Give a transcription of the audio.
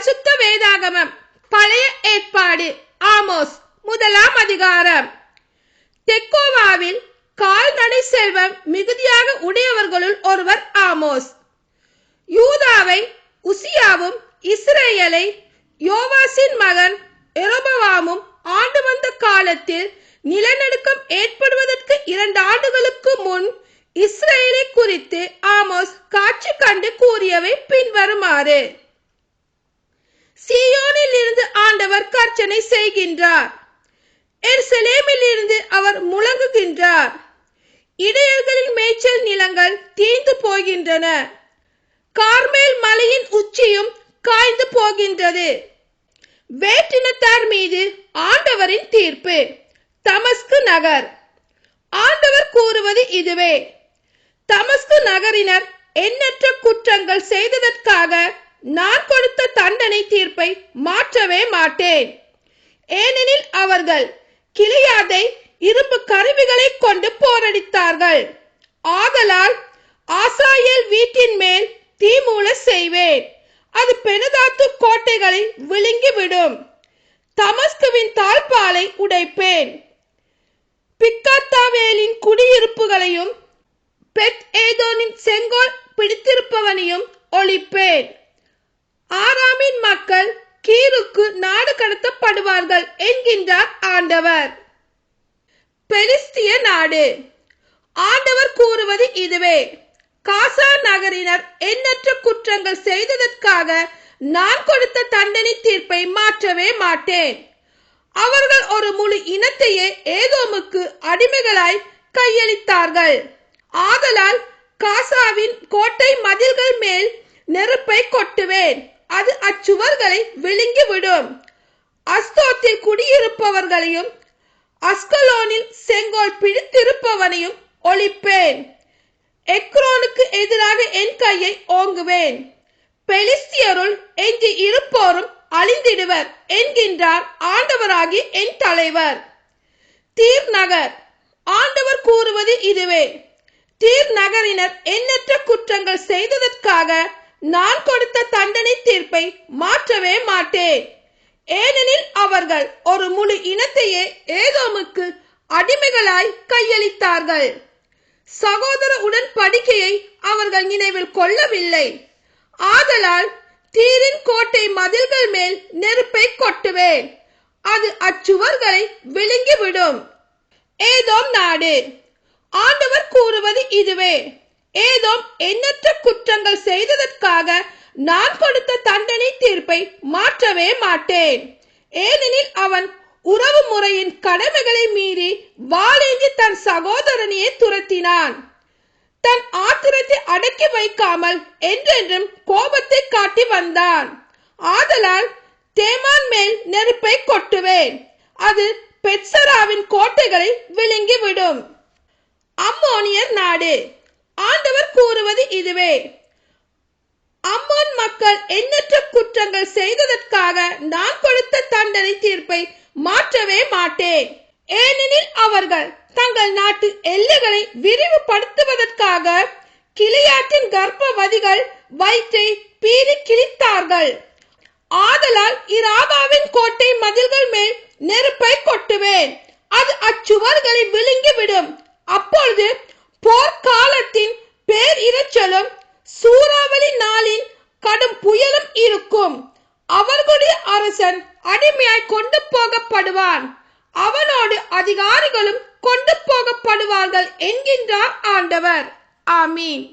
பரிசுத்த வேதாகமம் பழைய ஏற்பாடு ஆமோஸ் 1ஆம் அதிகாரம். தெக்கோவாவில் கால்நடை செல்வம் மிகுதியாக உடையவர்களுள் ஒருவர் ஆமோஸ். யூதாவை உசியாவும் இஸ்ரேலை யோவாசின் மகன் எரோபவாமும் ஆண்டு வந்த காலத்தில் நிலநடுக்கம் ஏற்படுவதற்கு 2 ஆண்டுகளுக்கு முன் இஸ்ரேலை குறித்து ஆமோஸ் காட்சி கண்டு கூறியவை பின்வருமாறு. சீயோனில் இருந்து ஆண்டவர் கர்ச்சனை செய்கின்றார், எருசலேமில் இருந்து அவர் முழங்குகின்றார். இடையர்களின் மேய்ச்சல் நிலங்கள் தீர்ந்து போகின்றன, கார்மேல் மலையின் உச்சியும் காய்ந்து போகின்றது. வேற்றினத்தார் மீது ஆண்டவரின் தீர்ப்பு. தமஸ்கு நகர். ஆண்டவர் கூறுவது இதுவே: தமஸ்கு நகரினர் எண்ணற்ற குற்றங்கள் செய்ததற்காக நான் கொடுத்த தண்டனை தீர்ப்பை மாற்றவே மாட்டேன். ஏனெனில் அவர்கள் கிலியாதை இரும்பு கருவிகளை கொண்டு போரடித்தார்கள். ஆதலால் ஆசாயேல் வீட்டின் மேல் தீமூல செய்வேன், அது பெனதாத்து கோட்டைகளை விழுங்கிவிடும். தமஸ்குவின் தாழ்பாலை உடைப்பேன், பிக்கத்தாவேலின் குடியிருப்புகளையும் பெத் ஏதோனின் செங்கோல் பிடித்திருப்பவனையும் ஒழிப்பேன். ஆராமின் மக்கள் கீருக்கு நாடு கடத்தப்படுவார்கள் என்கின்றார் ஆண்டவர். பெலிஸ்திய நாடு. ஆண்டவர் கூறுவது இதுவே: காசா நகரினர் எண்ணற்ற குற்றங்கள் செய்ததற்காக நான் கொடுத்த தண்டனை தீர்ப்பை மாற்றவே மாட்டேன். அவர்கள் ஒரு முழு இனத்தையே ஏதோமுக்கு அடிமைகளாய் கையளித்தார்கள். ஆதலால் காசாவின் கோட்டை மதில்கள் மேல் நெருப்பை கொட்டுவேன், அது அச்சுவர்களை விழுங்கிவிடும். அஸ்தோத்தில் குடியிருப்பவர்களையும் அஸ்கலோனில் செங்கோல் பிடித்திருப்பவனையும் ஒழிப்பேன். எக்ரோனுக்கு எதிராக என் கையை ஓங்குவேன், பெலிஸ்தியருள் எஞ்சி இருப்போரும் அழிந்திடுவர் என்கின்றார் ஆண்டவராகிய என் தலைவர். தீர் நகர். ஆண்டவர் கூறுவது இதுவே: தீர் நகரினர் எண்ணற்ற குற்றங்கள் செய்ததற்காக நான் கொடுத்த தண்டனை தீர்ப்பை மாற்றவே மாட்டேன். ஏனெனில் அவர்கள் ஒரு முழு இனத்தையே ஏதோமுக்கு அடிமைகளாய் கையளித்தார்கள். சகோதர உடன்படிக்கையை அவர்கள் நினைவில் கொள்ளவில்லை. ஆதலால் தீரின் கோட்டை மதில்கள் மேல் நெருப்பை கொட்டுவேன், அது அச்சுவர்களை விழுங்கிவிடும். ஏதோம் நாடு. ஆண்டவர் கூறுவது இதுவே: ஏதோம் எண்ணற்ற குற்றங்கள் செய்ததற்காக நான் கொடுத்த தண்டனை தீர்ப்பை மாற்றவே மாட்டேன். ஏனெனில் அவன் உறவு முறையின் கடமைகளை மீறி வாளேந்தி தன் சகோதரனையே துரத்தினான். தன் ஆத்திரத்தை அடக்கி வைக்காமல் என்றென்றும் கோபத்தை காட்டி வந்தான். ஆதலால் தேமான் மேல் நெருப்பை கொட்டுவேன், அது பெத்சராவின் கோட்டைகளை விழுங்கிவிடும். அம்மோனியர் நாடு. ஆண்டவர் கூறுவது இதுவே: அம்மோன் மக்கள் எண்ணற்ற குற்றங்கள் செய்ததற்காக நான் கொடுத்த தண்டனை தீர்ப்பை மாற்றவே மாட்டேன். ஏனெனில் அவர்கள் தங்கள் நாட்டு எல்லைகளை விரிவுபடுத்துவதற்காக கிலியாத்தின் கர்ப்பவதிகள் வயிற்றை பீறி கிழித்தார்கள். ஆதலால் இராபாவின் கோட்டை மதில்கள் மேல் நெருப்பை கொட்டுவேன், அது அச்சுவர்களை விழுங்கிவிடும். அப்பொழுது போர்க்காலத்தின் பேர் இரைச்சலும் சூறாவளி நாளின் கடும் புயலும் இருக்கும். அவர்களுடைய அரசன் அடிமையாய் கொண்டு போகப்படுவான், அவனோடு அதிகாரிகளும் கொண்டு போகப்படுவார்கள் என்கின்றார் ஆண்டவர். ஆமீன்.